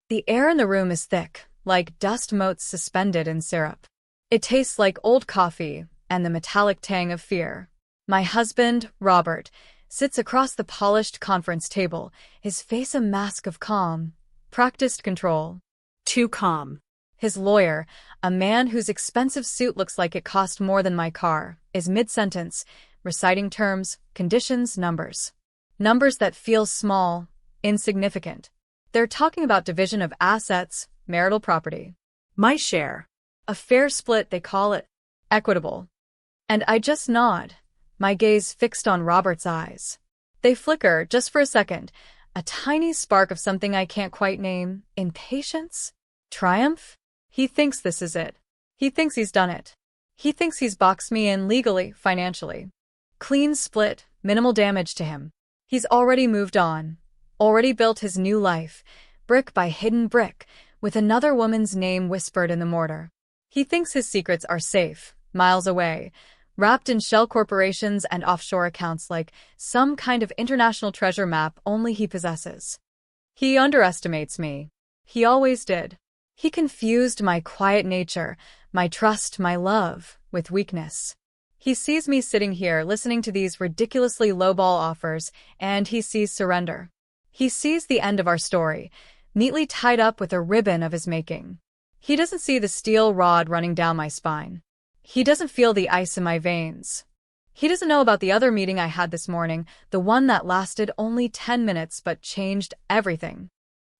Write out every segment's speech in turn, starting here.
The air in the room is thick, like dust motes suspended in syrup. It tastes like old coffee and the metallic tang of fear. My husband, Robert, sits across the polished conference table, his face a mask of calm, practiced control. Too calm. His lawyer, a man whose expensive suit looks like it cost more than my car, is mid-sentence, reciting terms, conditions, numbers. Numbers that feel small, insignificant. They're talking about division of assets, marital property. My share. A fair split, they call it. Equitable. And I just nod, my gaze fixed on Robert's eyes. They flicker, just for a second, a tiny spark of something I can't quite name. Impatience? Triumph? He thinks this is it. He thinks he's done it. He thinks he's boxed me in legally, financially. Clean split, minimal damage to him. He's already moved on, already built his new life, brick by hidden brick, with another woman's name whispered in the mortar. He thinks his secrets are safe, miles away, wrapped in shell corporations and offshore accounts like some kind of international treasure map only he possesses. He underestimates me. He always did. He confused my quiet nature, my trust, my love, with weakness. He sees me sitting here listening to these ridiculously lowball offers, and he sees surrender. He sees the end of our story, neatly tied up with a ribbon of his making. He doesn't see the steel rod running down my spine. He doesn't feel the ice in my veins. He doesn't know about the other meeting I had this morning, the one that lasted only 10 minutes but changed everything.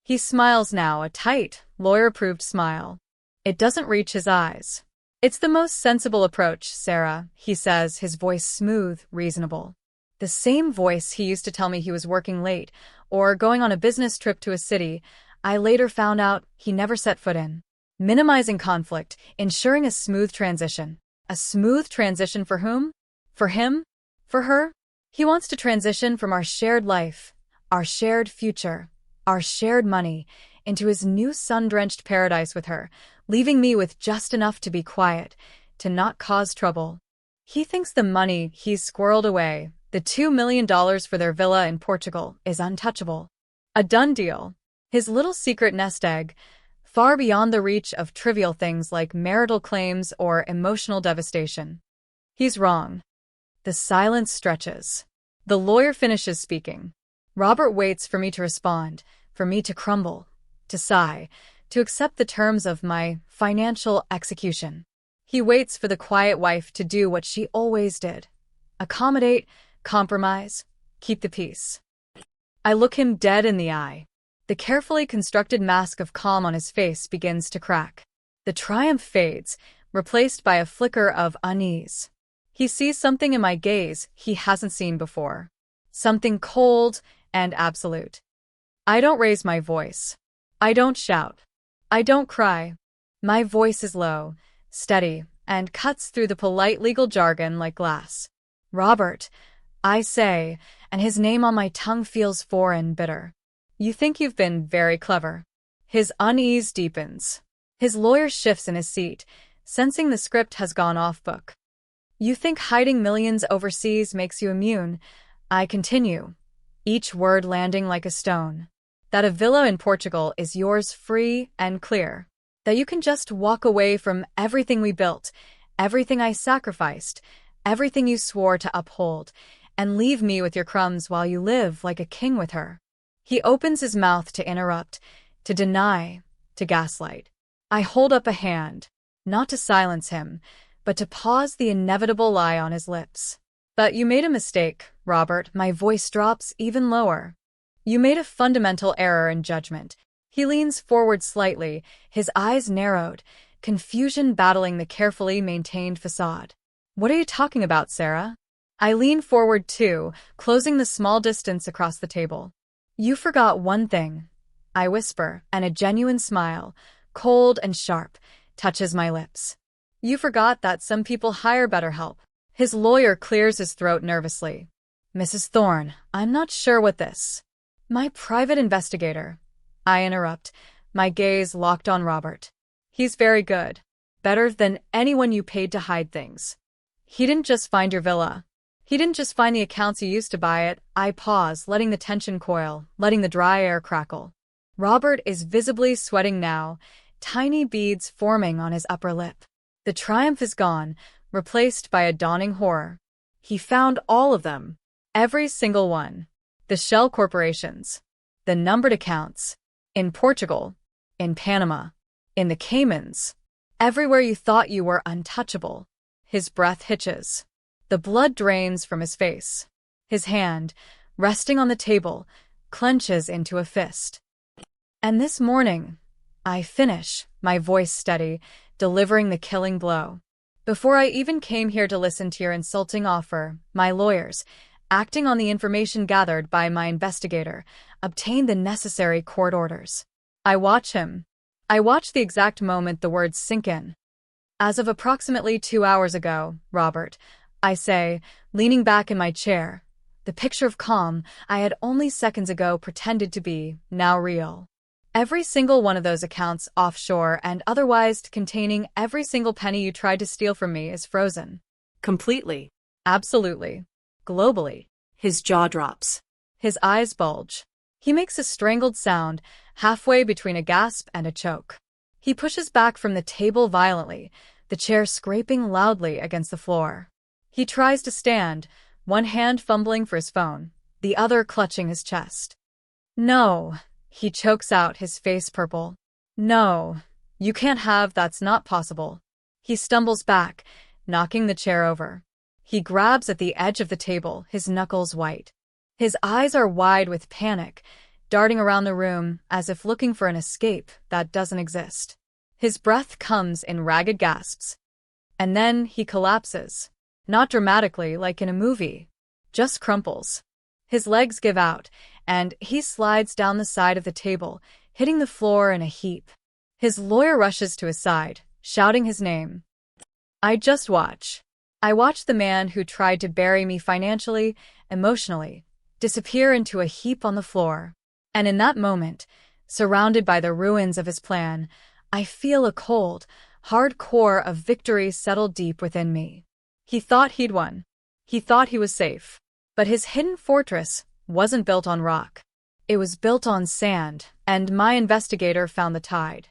He smiles now, a tight, lawyer-approved smile. It doesn't reach his eyes. It's the most sensible approach, Sarah, he says, his voice smooth, reasonable. The same voice he used to tell me he was working late, or going on a business trip to a city I later found out he never set foot in. Minimizing conflict, ensuring a smooth transition. A smooth transition for whom? For him? For her? He wants to transition from our shared life, our shared future, our shared money, into his new sun-drenched paradise with her, leaving me with just enough to be quiet, to not cause trouble. He thinks the money he's squirreled away, the $2 million for their villa in Portugal, is untouchable. A done deal. His little secret nest egg, far beyond the reach of trivial things like marital claims or emotional devastation. He's wrong. The silence stretches. The lawyer finishes speaking. Robert waits for me to respond, for me to crumble, to sigh, to accept the terms of my financial execution. He waits for the quiet wife to do what she always did. Accommodate, compromise, keep the peace. I look him dead in the eye. The carefully constructed mask of calm on his face begins to crack. The triumph fades, replaced by a flicker of unease. He sees something in my gaze he hasn't seen before. Something cold and absolute. I don't raise my voice. I don't shout. I don't cry. My voice is low, steady, and cuts through the polite legal jargon like glass. Robert, I say, and his name on my tongue feels foreign, bitter. You think you've been very clever. His unease deepens. His lawyer shifts in his seat, sensing the script has gone off book. You think hiding millions overseas makes you immune. I continue, each word landing like a stone. That a villa in Portugal is yours free and clear. That you can just walk away from everything we built, everything I sacrificed, everything you swore to uphold, and leave me with your crumbs while you live like a king with her. He opens his mouth to interrupt, to deny, to gaslight. I hold up a hand, not to silence him, but to pause the inevitable lie on his lips. But you made a mistake, Robert. My voice drops even lower. You made a fundamental error in judgment. He leans forward slightly, his eyes narrowed, confusion battling the carefully maintained facade. What are you talking about, Sarah? I lean forward too, closing the small distance across the table. You forgot one thing, I whisper, and a genuine smile, cold and sharp, touches my lips. You forgot that some people hire better help. His lawyer clears his throat nervously. Mrs. Thorne, I'm not sure what this. My private investigator. I interrupt, my gaze locked on Robert. He's very good. Better than anyone you paid to hide things. He didn't just find your villa. He didn't just find the accounts you used to buy it. I pause, letting the tension coil, letting the dry air crackle. Robert is visibly sweating now, tiny beads forming on his upper lip. The triumph is gone, replaced by a dawning horror. He found all of them. Every single one. The shell corporations. The numbered accounts. In Portugal. In Panama. In the Caymans. Everywhere you thought you were untouchable. His breath hitches. The blood drains from his face. His hand, resting on the table, clenches into a fist. And this morning, I finish, my voice steady, delivering the killing blow. Before I even came here to listen to your insulting offer, my lawyers, acting on the information gathered by my investigator, obtained the necessary court orders. I watch him. I watch the exact moment the words sink in. As of approximately 2 hours ago, Robert, I say, leaning back in my chair, the picture of calm I had only seconds ago pretended to be, now real. Every single one of those accounts offshore and otherwise containing every single penny you tried to steal from me is frozen. Completely. Absolutely. Globally. His jaw drops. His eyes bulge. He makes a strangled sound, halfway between a gasp and a choke. He pushes back from the table violently, the chair scraping loudly against the floor. He tries to stand, one hand fumbling for his phone, the other clutching his chest. No. He chokes out, his face purple. No, you can't have, that's not possible. He stumbles back, knocking the chair over. He grabs at the edge of the table, his knuckles white. His eyes are wide with panic, darting around the room as if looking for an escape that doesn't exist. His breath comes in ragged gasps. And then he collapses. Not dramatically like in a movie, just crumples. His legs give out, and he slides down the side of the table, hitting the floor in a heap. His lawyer rushes to his side, shouting his name. I just watch. I watch the man who tried to bury me financially, emotionally, disappear into a heap on the floor. And in that moment, surrounded by the ruins of his plan, I feel a cold, hard core of victory settle deep within me. He thought he'd won. He thought he was safe. But his hidden fortress wasn't built on rock. It was built on sand, and my investigator found the tide.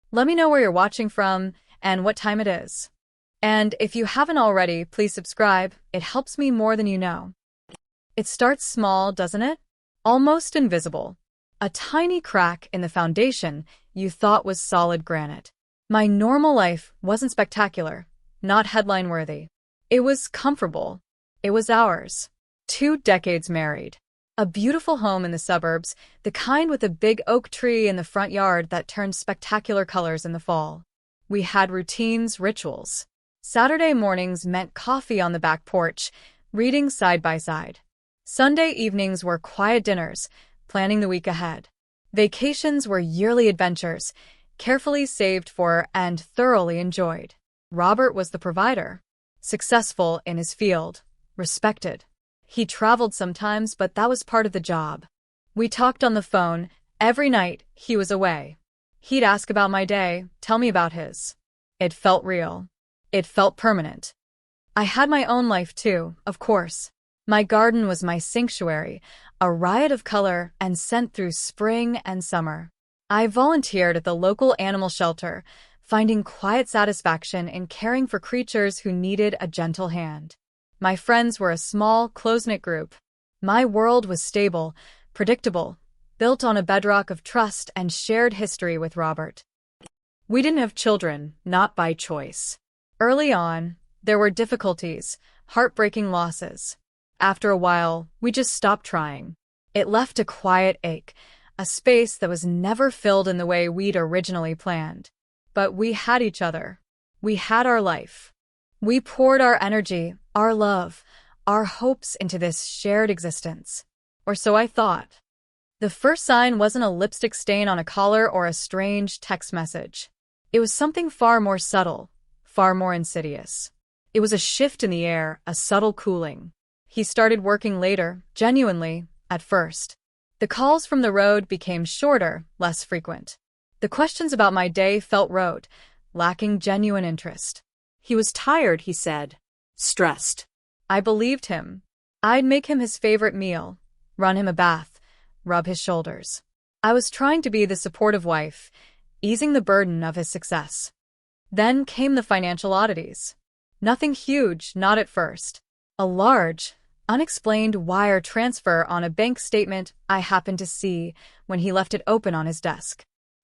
Let me know where you're watching from and what time it is. And if you haven't already, please subscribe. It helps me more than you know. It starts small, doesn't it? Almost invisible. A tiny crack in the foundation you thought was solid granite. My normal life wasn't spectacular, not headline-worthy. It was comfortable. It was ours. 2 decades married. A beautiful home in the suburbs, the kind with a big oak tree in the front yard that turned spectacular colors in the fall. We had routines, rituals. Saturday mornings meant coffee on the back porch, reading side by side. Sunday evenings were quiet dinners, planning the week ahead. Vacations were yearly adventures, carefully saved for and thoroughly enjoyed. Robert was the provider. Successful in his field. Respected. He traveled sometimes, but that was part of the job. We talked on the phone every night he was away. He'd ask about my day, tell me about his. It felt real. It felt permanent. I had my own life too, of course. My garden was my sanctuary, a riot of color and scent through spring and summer. I volunteered at the local animal shelter, finding quiet satisfaction in caring for creatures who needed a gentle hand. My friends were a small, close-knit group. My world was stable, predictable, built on a bedrock of trust and shared history with Robert. We didn't have children, not by choice. Early on, there were difficulties, heartbreaking losses. After a while, we just stopped trying. It left a quiet ache, a space that was never filled in the way we'd originally planned. But we had each other. We had our life. We poured our energy, our love, our hopes into this shared existence. Or so I thought. The first sign wasn't a lipstick stain on a collar or a strange text message. It was something far more subtle, far more insidious. It was a shift in the air, a subtle cooling. He started working later, genuinely, at first. The calls from the road became shorter, less frequent. The questions about my day felt rote, lacking genuine interest. He was tired, he said. Stressed. I believed him. I'd make him his favorite meal, run him a bath, rub his shoulders. I was trying to be the supportive wife, easing the burden of his success. Then came the financial oddities. Nothing huge, not at first. A large, unexplained wire transfer on a bank statement I happened to see when he left it open on his desk.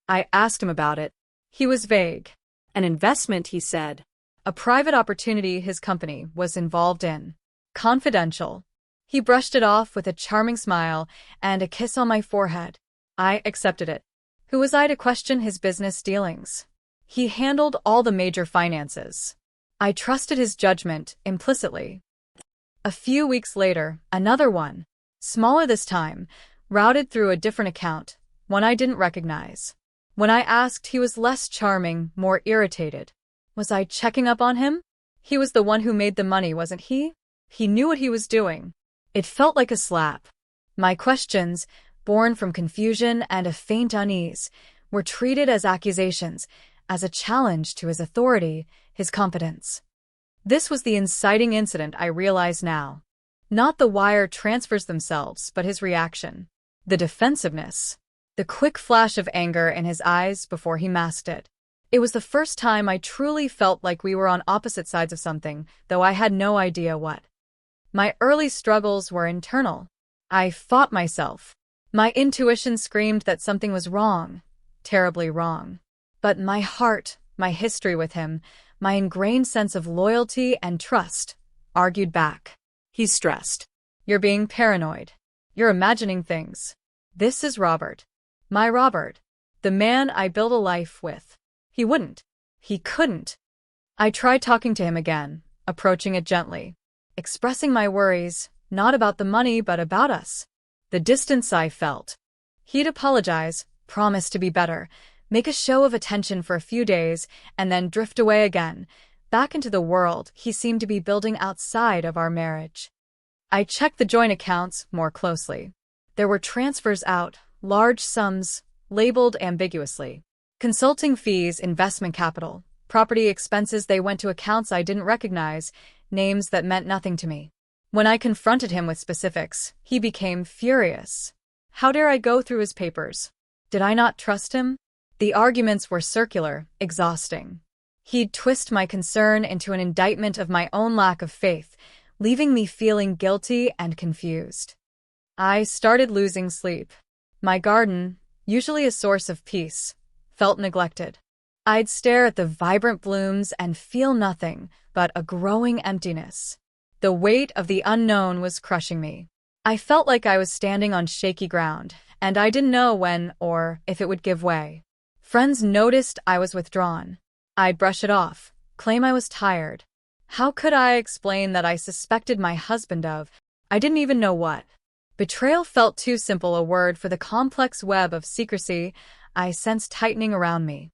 I asked him about it. He was vague. An investment, he said. A private opportunity his company was involved in. Confidential. He brushed it off with a charming smile and a kiss on my forehead. I accepted it. Who was I to question his business dealings? He handled all the major finances. I trusted his judgment implicitly. A few weeks later, another one, smaller this time, routed through a different account, one I didn't recognize. When I asked, he was less charming, more irritated. Was I checking up on him? He was the one who made the money, wasn't he? He knew what he was doing. It felt like a slap. My questions, born from confusion and a faint unease, were treated as accusations, as a challenge to his authority, his competence. This was the inciting incident, I realize now. Not the wire transfers themselves, but his reaction. The defensiveness. The quick flash of anger in his eyes before he masked it. It was the first time I truly felt like we were on opposite sides of something, though I had no idea what. My early struggles were internal. I fought myself. My intuition screamed that something was wrong, terribly wrong. But my heart, my history with him, my ingrained sense of loyalty and trust, argued back. He's stressed. You're being paranoid. You're imagining things. This is Robert. My Robert. The man I built a life with. He wouldn't. He couldn't. I tried talking to him again, approaching it gently, expressing my worries, not about the money but about us. The distance I felt. He'd apologize, promise to be better, make a show of attention for a few days, and then drift away again, back into the world he seemed to be building outside of our marriage. I checked the joint accounts more closely. There were transfers out, large sums, labeled ambiguously. Consulting fees, investment capital, property expenses. They went to accounts I didn't recognize, names that meant nothing to me. When I confronted him with specifics, he became furious. How dare I go through his papers? Did I not trust him? The arguments were circular, exhausting. He'd twist my concern into an indictment of my own lack of faith, leaving me feeling guilty and confused. I started losing sleep. My garden, usually a source of peace, felt neglected. I'd stare at the vibrant blooms and feel nothing but a growing emptiness. The weight of the unknown was crushing me. I felt like I was standing on shaky ground, and I didn't know when or if it would give way. Friends noticed I was withdrawn. I'd brush it off, claim I was tired. How could I explain that I suspected my husband of, I didn't even know what? Betrayal felt too simple a word for the complex web of secrecy I sensed tightening around me.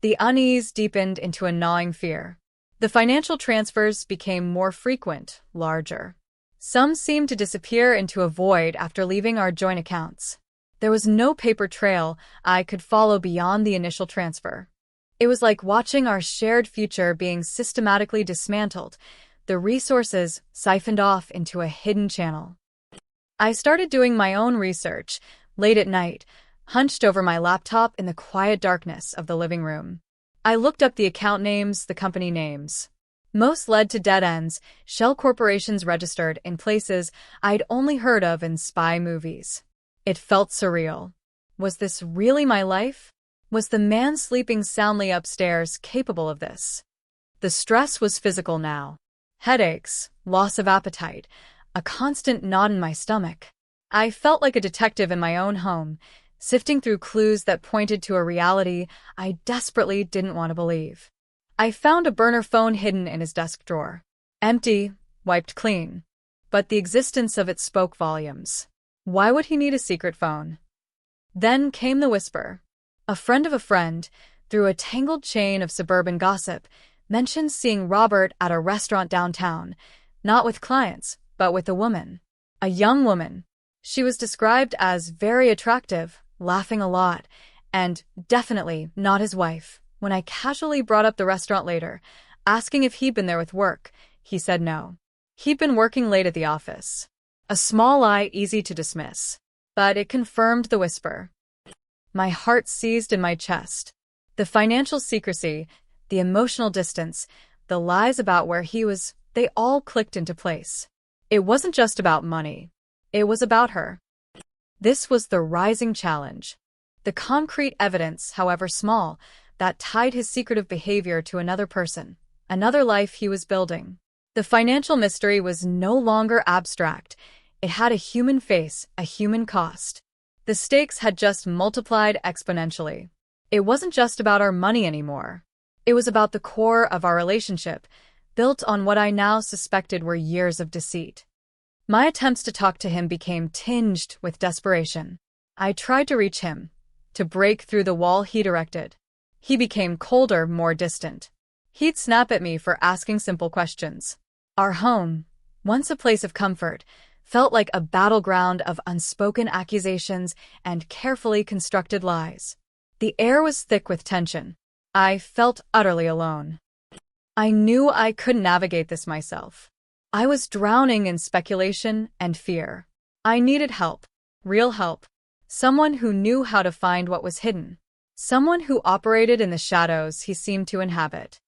The unease deepened into a gnawing fear. The financial transfers became more frequent, larger. Some seemed to disappear into a void after leaving our joint accounts. There was no paper trail I could follow beyond the initial transfer. It was like watching our shared future being systematically dismantled, the resources siphoned off into a hidden channel. I started doing my own research, late at night, hunched over my laptop in the quiet darkness of the living room. I looked up the account names, the company names. Most led to dead ends, shell corporations registered in places I'd only heard of in spy movies. It felt surreal. Was this really my life? Was the man sleeping soundly upstairs capable of this? The stress was physical now. Headaches, loss of appetite, a constant knot in my stomach. I felt like a detective in my own home, sifting through clues that pointed to a reality I desperately didn't want to believe. I found a burner phone hidden in his desk drawer. Empty, wiped clean. But the existence of it spoke volumes. Why would he need a secret phone? Then came the whisper. A friend of a friend, through a tangled chain of suburban gossip, mentioned seeing Robert at a restaurant downtown, not with clients, but with a woman. A young woman. She was described as very attractive, laughing a lot, and definitely not his wife. When I casually brought up the restaurant later, asking if he'd been there with work, he said no. He'd been working late at the office. A small lie easy to dismiss. But it confirmed the whisper. My heart seized in my chest. The financial secrecy, the emotional distance, the lies about where he was, they all clicked into place. It wasn't just about money. It was about her. This was the rising challenge. The concrete evidence, however small, that tied his secretive behavior to another person, another life he was building. The financial mystery was no longer abstract. It had a human face, a human cost. The stakes had just multiplied exponentially. It wasn't just about our money anymore. It was about the core of our relationship, built on what I now suspected were years of deceit. My attempts to talk to him became tinged with desperation. I tried to reach him, to break through the wall he'd erected. He became colder, more distant. He'd snap at me for asking simple questions. Our home, once a place of comfort, felt like a battleground of unspoken accusations and carefully constructed lies. The air was thick with tension. I felt utterly alone. I knew I couldn't navigate this myself. I was drowning in speculation and fear. I needed help, real help, someone who knew how to find what was hidden, someone who operated in the shadows he seemed to inhabit.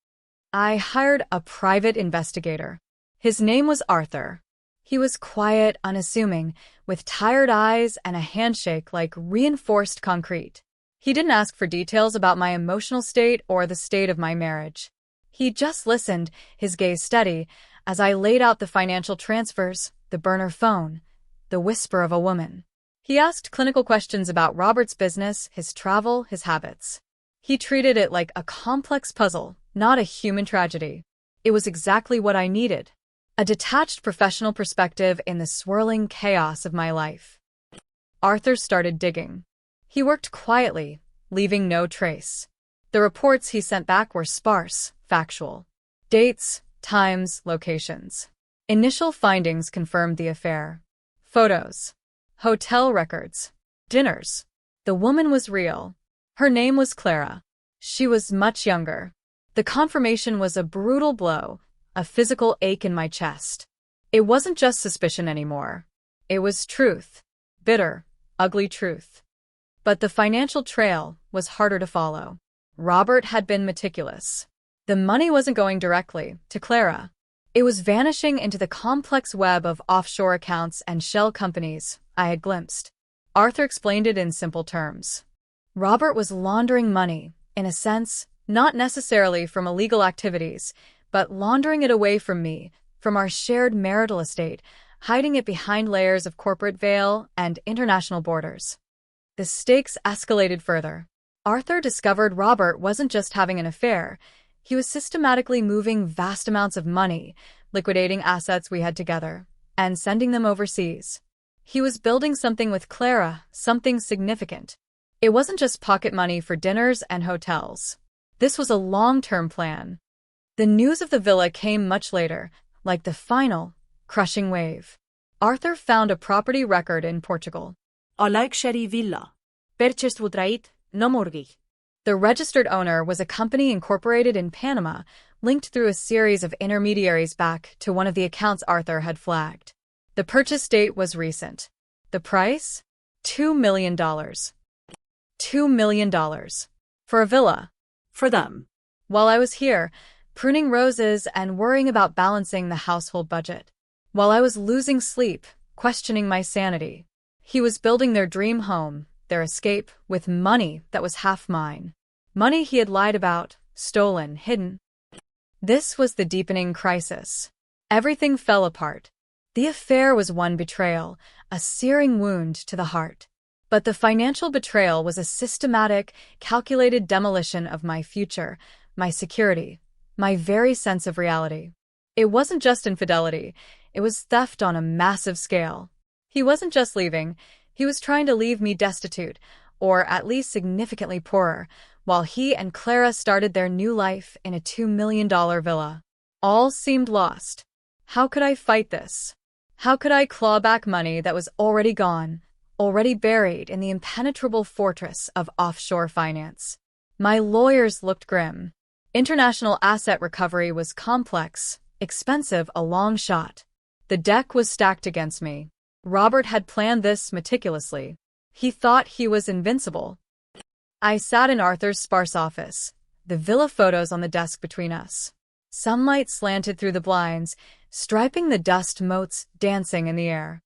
I hired a private investigator. His name was Arthur. He was quiet, unassuming, with tired eyes and a handshake like reinforced concrete. He didn't ask for details about my emotional state or the state of my marriage. He just listened, his gaze steady, as I laid out the financial transfers, the burner phone, the whisper of a woman. He asked clinical questions about Robert's business, his travel, his habits. He treated it like a complex puzzle, not a human tragedy. It was exactly what I needed. A detached professional perspective in the swirling chaos of my life. Arthur started digging. He worked quietly, leaving no trace. The reports he sent back were sparse, factual. Dates, times, locations. Initial findings confirmed the affair. Photos. Hotel records. Dinners. The woman was real. Her name was Clara. She was much younger. The confirmation was a brutal blow, a physical ache in my chest. It wasn't just suspicion anymore. It was truth. Bitter, ugly truth. But the financial trail was harder to follow. Robert had been meticulous. The money wasn't going directly to Clara. It was vanishing into the complex web of offshore accounts and shell companies I had glimpsed. Arthur explained it in simple terms. Robert was laundering money, in a sense, not necessarily from illegal activities, but laundering it away from me, from our shared marital estate, hiding it behind layers of corporate veil and international borders. The stakes escalated further. Arthur discovered Robert wasn't just having an affair. He was systematically moving vast amounts of money, liquidating assets we had together, and sending them overseas. He was building something with Clara, something significant. It wasn't just pocket money for dinners and hotels. This was a long-term plan. The news of the villa came much later, like the final, crushing wave. Arthur found a property record in Portugal. Alexei villa. Purchased Wudrait, no mortgage. The registered owner was a company incorporated in Panama, linked through a series of intermediaries back to one of the accounts Arthur had flagged. The purchase date was recent. The price? $2 million. $2 million. For a villa. For them. While I was here, pruning roses and worrying about balancing the household budget. While I was losing sleep, questioning my sanity. He was building their dream home, their escape, with money that was half mine. Money he had lied about, stolen, hidden. This was the deepening crisis. Everything fell apart. The affair was one betrayal, a searing wound to the heart. But the financial betrayal was a systematic, calculated demolition of my future, my security, my very sense of reality. It wasn't just infidelity, it was theft on a massive scale. He wasn't just leaving, he was trying to leave me destitute, or at least significantly poorer, while he and Clara started their new life in a $2 million villa. All seemed lost. How could I fight this? How could I claw back money that was already gone, already buried in the impenetrable fortress of offshore finance? My lawyers looked grim. International asset recovery was complex, expensive, a long shot. The deck was stacked against me. Robert had planned this meticulously. He thought he was invincible. I sat in Arthur's sparse office, the villa photos on the desk between us. Sunlight slanted through the blinds, striping the dust motes dancing in the air.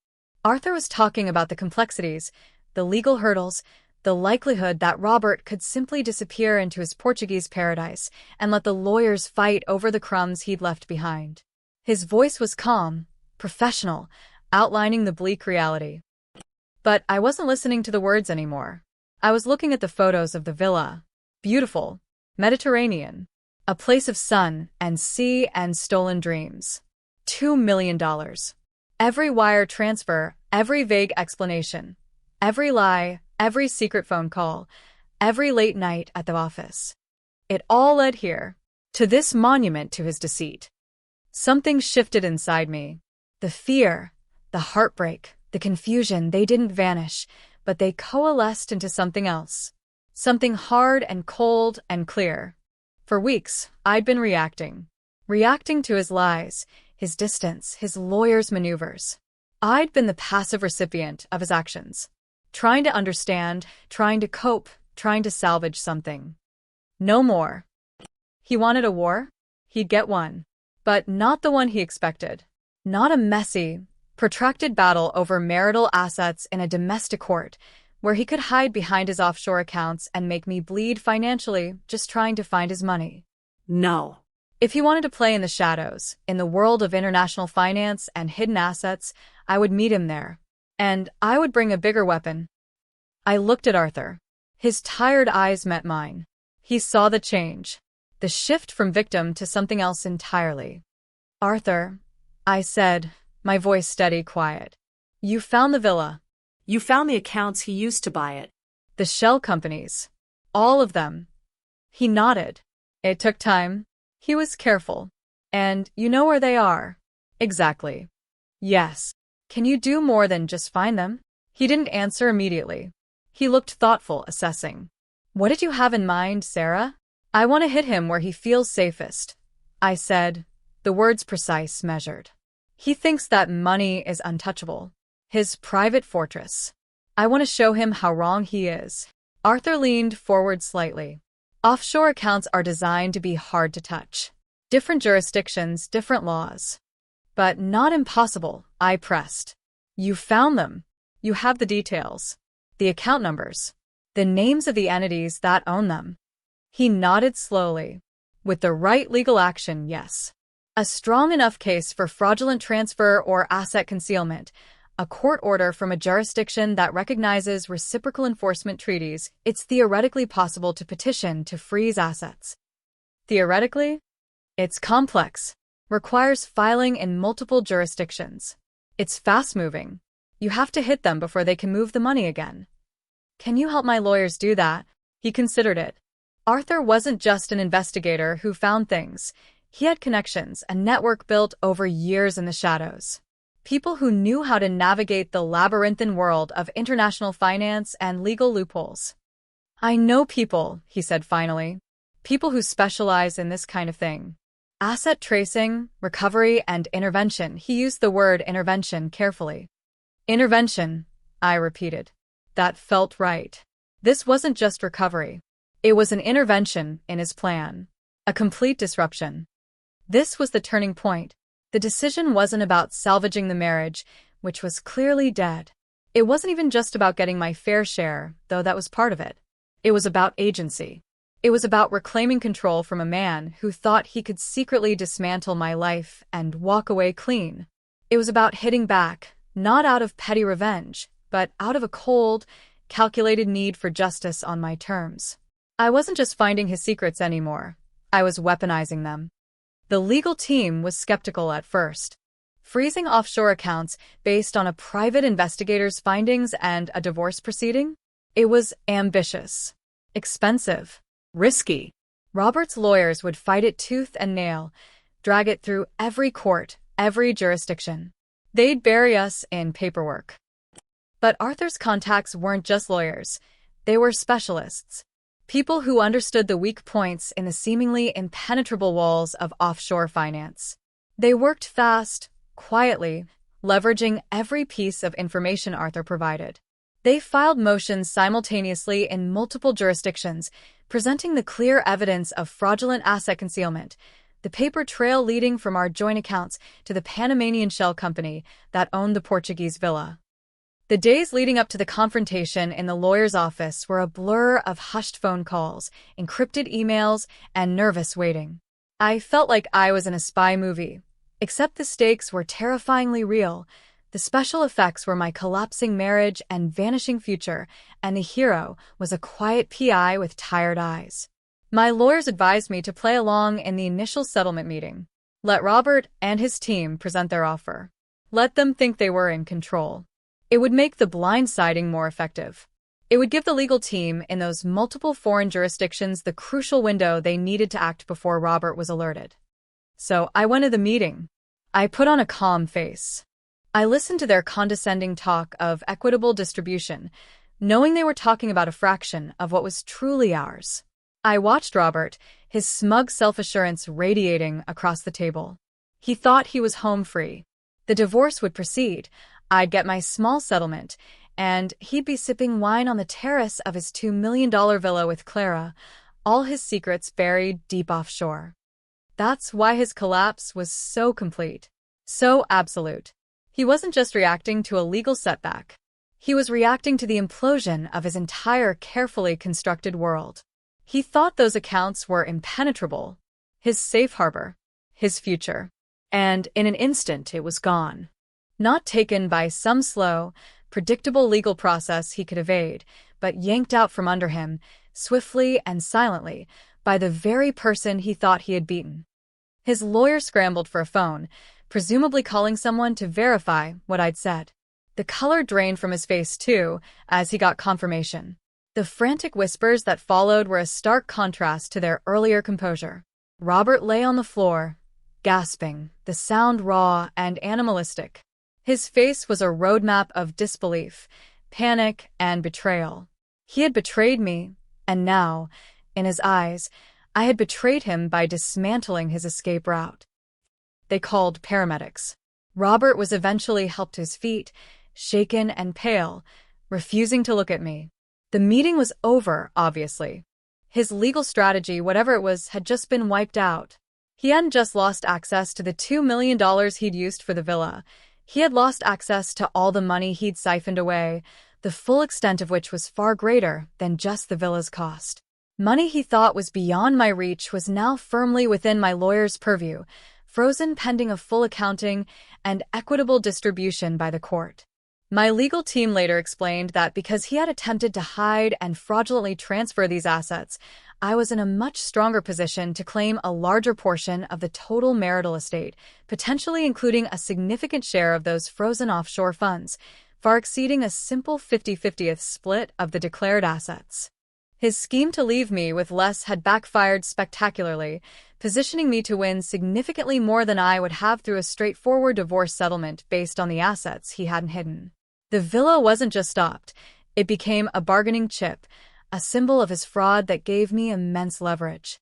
Arthur was talking about the complexities, the legal hurdles, the likelihood that Robert could simply disappear into his Portuguese paradise and let the lawyers fight over the crumbs he'd left behind. His voice was calm, professional, outlining the bleak reality. But I wasn't listening to the words anymore. I was looking at the photos of the villa. Beautiful, Mediterranean, a place of sun and sea and stolen dreams. $2 million. Every wire transfer, every vague explanation, every lie, every secret phone call, every late night at the office. It all led here, to this monument to his deceit. Something shifted inside me. The fear, the heartbreak, the confusion, they didn't vanish, but they coalesced into something else. Something hard and cold and clear. For weeks, I'd been reacting to his lies, his distance, his lawyer's maneuvers. I'd been the passive recipient of his actions, trying to understand, trying to cope, trying to salvage something. No more. He wanted a war? He'd get one. But not the one he expected. Not a messy, protracted battle over marital assets in a domestic court, where he could hide behind his offshore accounts and make me bleed financially just trying to find his money. No. If he wanted to play in the shadows, in the world of international finance and hidden assets, I would meet him there. And I would bring a bigger weapon. I looked at Arthur. His tired eyes met mine. He saw the change. The shift from victim to something else entirely. Arthur, I said, my voice steady, quiet. You found the villa. You found the accounts he used to buy it. The shell companies. All of them. He nodded. It took time. He was careful. And you know where they are? Exactly. Yes. Can you do more than just find them? He didn't answer immediately. He looked thoughtful, assessing. What did you have in mind, Sarah? I want to hit him where he feels safest. I said, the words precise, measured. He thinks that money is untouchable. His private fortress. I want to show him how wrong he is. Arthur leaned forward slightly. Offshore accounts are designed to be hard to touch. Different jurisdictions, different laws. But not impossible, I pressed. You found them. You have the details. The account numbers. The names of the entities that own them. He nodded slowly. With the right legal action, yes. A strong enough case for fraudulent transfer or asset concealment, a court order from a jurisdiction that recognizes reciprocal enforcement treaties, it's theoretically possible to petition to freeze assets. Theoretically? It's complex. Requires filing in multiple jurisdictions. It's fast-moving. You have to hit them before they can move the money again. Can you help my lawyers do that? He considered it. Arthur wasn't just an investigator who found things. He had connections, a network built over years in the shadows. People who knew how to navigate the labyrinthine world of international finance and legal loopholes. I know people, he said finally. People who specialize in this kind of thing. Asset tracing, recovery, and intervention. He used the word intervention carefully. Intervention, I repeated. That felt right. This wasn't just recovery. It was an intervention in his plan. A complete disruption. This was the turning point. The decision wasn't about salvaging the marriage, which was clearly dead. It wasn't even just about getting my fair share, though that was part of it. It was about agency. It was about reclaiming control from a man who thought he could secretly dismantle my life and walk away clean. It was about hitting back, not out of petty revenge, but out of a cold, calculated need for justice on my terms. I wasn't just finding his secrets anymore. I was weaponizing them. The legal team was skeptical at first. Freezing offshore accounts based on a private investigator's findings and a divorce proceeding? It was ambitious, expensive, risky. Robert's lawyers would fight it tooth and nail, drag it through every court, every jurisdiction. They'd bury us in paperwork. But Arthur's contacts weren't just lawyers. They were specialists. People who understood the weak points in the seemingly impenetrable walls of offshore finance. They worked fast, quietly, leveraging every piece of information Arthur provided. They filed motions simultaneously in multiple jurisdictions, presenting the clear evidence of fraudulent asset concealment, the paper trail leading from our joint accounts to the Panamanian shell company that owned the Portuguese villa. The days leading up to the confrontation in the lawyer's office were a blur of hushed phone calls, encrypted emails, and nervous waiting. I felt like I was in a spy movie, except the stakes were terrifyingly real. The special effects were my collapsing marriage and vanishing future, and the hero was a quiet PI with tired eyes. My lawyers advised me to play along in the initial settlement meeting. Let Robert and his team present their offer. Let them think they were in control. It would make the blindsiding more effective. It would give the legal team in those multiple foreign jurisdictions the crucial window they needed to act before Robert was alerted. So I went to the meeting. I put on a calm face. I listened to their condescending talk of equitable distribution, knowing they were talking about a fraction of what was truly ours. I watched Robert, his smug self-assurance radiating across the table. He thought he was home free. The divorce would proceed, I'd get my small settlement, and he'd be sipping wine on the terrace of his $2 million villa with Clara, all his secrets buried deep offshore. That's why his collapse was so complete, so absolute. He wasn't just reacting to a legal setback. He was reacting to the implosion of his entire carefully constructed world. He thought those accounts were impenetrable, his safe harbor, his future. And in an instant it was gone. Not taken by some slow, predictable legal process he could evade, but yanked out from under him, swiftly and silently, by the very person he thought he had beaten. His lawyer scrambled for a phone, presumably calling someone to verify what I'd said. The color drained from his face, too, as he got confirmation. The frantic whispers that followed were a stark contrast to their earlier composure. Robert lay on the floor, gasping, the sound raw and animalistic. His face was a roadmap of disbelief, panic, and betrayal. He had betrayed me, and now, in his eyes, I had betrayed him by dismantling his escape route. They called paramedics. Robert was eventually helped to his feet, shaken and pale, refusing to look at me. The meeting was over, obviously. His legal strategy, whatever it was, had just been wiped out. He hadn't just lost access to the $2 million he'd used for the villa. He had lost access to all the money he'd siphoned away, the full extent of which was far greater than just the villa's cost. Money he thought was beyond my reach was now firmly within my lawyer's purview, frozen pending a full accounting and equitable distribution by the court. My legal team later explained that because he had attempted to hide and fraudulently transfer these assets, I was in a much stronger position to claim a larger portion of the total marital estate, potentially including a significant share of those frozen offshore funds, far exceeding a simple 50-50th split of the declared assets. His scheme to leave me with less had backfired spectacularly, positioning me to win significantly more than I would have through a straightforward divorce settlement based on the assets he hadn't hidden. The villa wasn't just stopped, it became a bargaining chip, a symbol of his fraud that gave me immense leverage.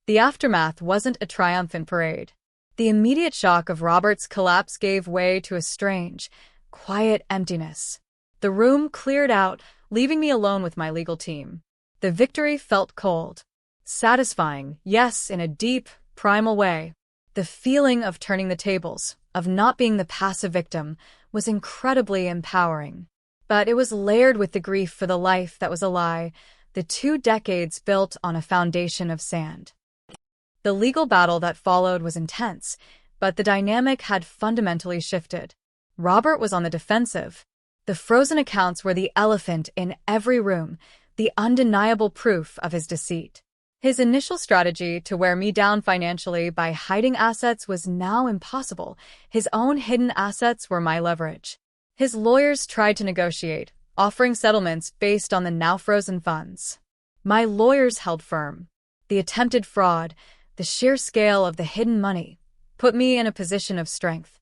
The aftermath wasn't a triumphant parade. The immediate shock of Robert's collapse gave way to a strange, quiet emptiness. The room cleared out, leaving me alone with my legal team. The victory felt cold. Satisfying, yes, in a deep, primal way. The feeling of turning the tables, of not being the passive victim, was incredibly empowering. But it was layered with the grief for the life that was a lie, the 2 decades built on a foundation of sand. The legal battle that followed was intense, but the dynamic had fundamentally shifted. Robert was on the defensive. The frozen accounts were the elephant in every room, the undeniable proof of his deceit. His initial strategy to wear me down financially by hiding assets was now impossible. His own hidden assets were my leverage. His lawyers tried to negotiate, offering settlements based on the now frozen funds. My lawyers held firm. The attempted fraud, the sheer scale of the hidden money, put me in a position of strength.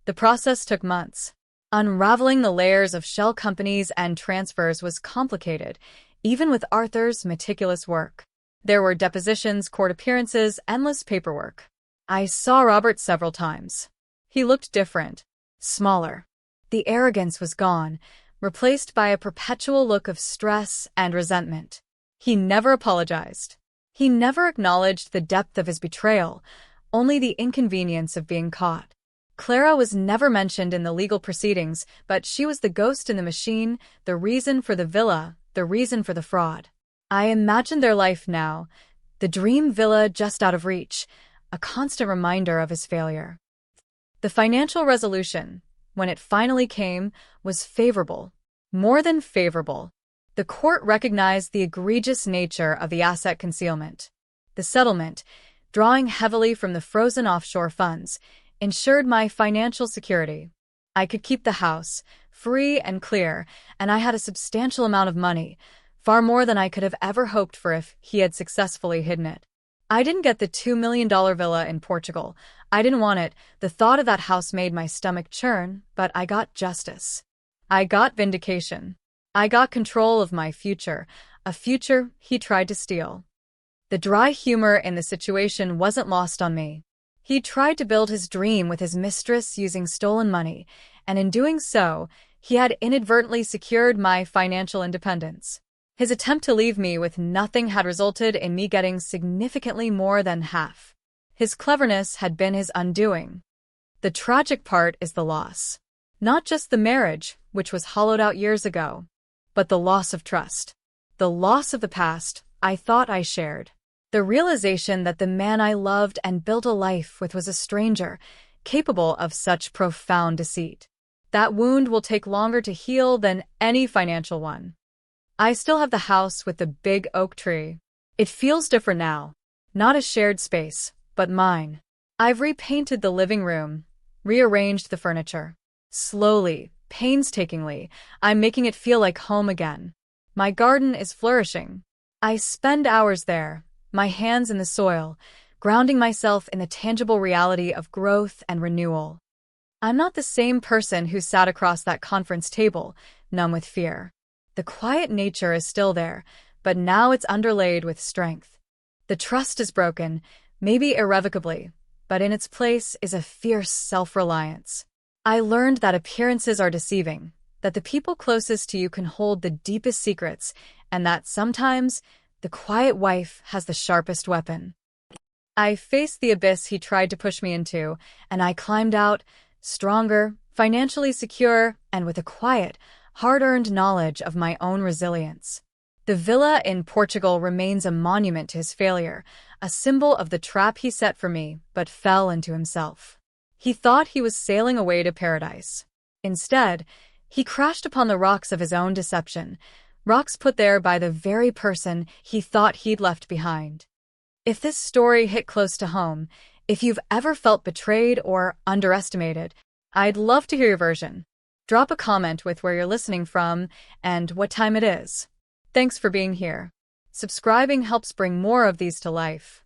The process took months. Unraveling the layers of shell companies and transfers was complicated, even with Arthur's meticulous work. There were depositions, court appearances, endless paperwork. I saw Robert several times. He looked different, smaller. The arrogance was gone, replaced by a perpetual look of stress and resentment. He never apologized. He never acknowledged the depth of his betrayal, only the inconvenience of being caught. Clara was never mentioned in the legal proceedings, but she was the ghost in the machine, the reason for the villa, the reason for the fraud. I imagined their life now, the dream villa just out of reach, a constant reminder of his failure. The financial resolution, when it finally came, was favorable. More than favorable. The court recognized the egregious nature of the asset concealment. The settlement, drawing heavily from the frozen offshore funds, ensured my financial security. I could keep the house, free and clear, and I had a substantial amount of money, far more than I could have ever hoped for if he had successfully hidden it. I didn't get the $2 million villa in Portugal. I didn't want it. The thought of that house made my stomach churn, but I got justice. I got vindication. I got control of my future, a future he tried to steal. The dry humor in the situation wasn't lost on me. He tried to build his dream with his mistress using stolen money, and in doing so, he had inadvertently secured my financial independence. His attempt to leave me with nothing had resulted in me getting significantly more than half. His cleverness had been his undoing. The tragic part is the loss. Not just the marriage, which was hollowed out years ago, but the loss of trust. The loss of the past I thought I shared. The realization that the man I loved and built a life with was a stranger, capable of such profound deceit. That wound will take longer to heal than any financial one. I still have the house with the big oak tree. It feels different now. Not a shared space, but mine. I've repainted the living room, rearranged the furniture. Slowly, painstakingly, I'm making it feel like home again. My garden is flourishing. I spend hours there, my hands in the soil, grounding myself in the tangible reality of growth and renewal. I'm not the same person who sat across that conference table, numb with fear. The quiet nature is still there, but now it's underlaid with strength. The trust is broken, maybe irrevocably, but in its place is a fierce self-reliance. I learned that appearances are deceiving, that the people closest to you can hold the deepest secrets, and that sometimes the quiet wife has the sharpest weapon. I faced the abyss he tried to push me into, and I climbed out, stronger, financially secure, and with a quiet, hard-earned knowledge of my own resilience. The villa in Portugal remains a monument to his failure, a symbol of the trap he set for me, but fell into himself. He thought he was sailing away to paradise. Instead, he crashed upon the rocks of his own deception, rocks put there by the very person he thought he'd left behind. If this story hit close to home, if you've ever felt betrayed or underestimated, I'd love to hear your version. Drop a comment with where you're listening from and what time it is. Thanks for being here. Subscribing helps bring more of these to life.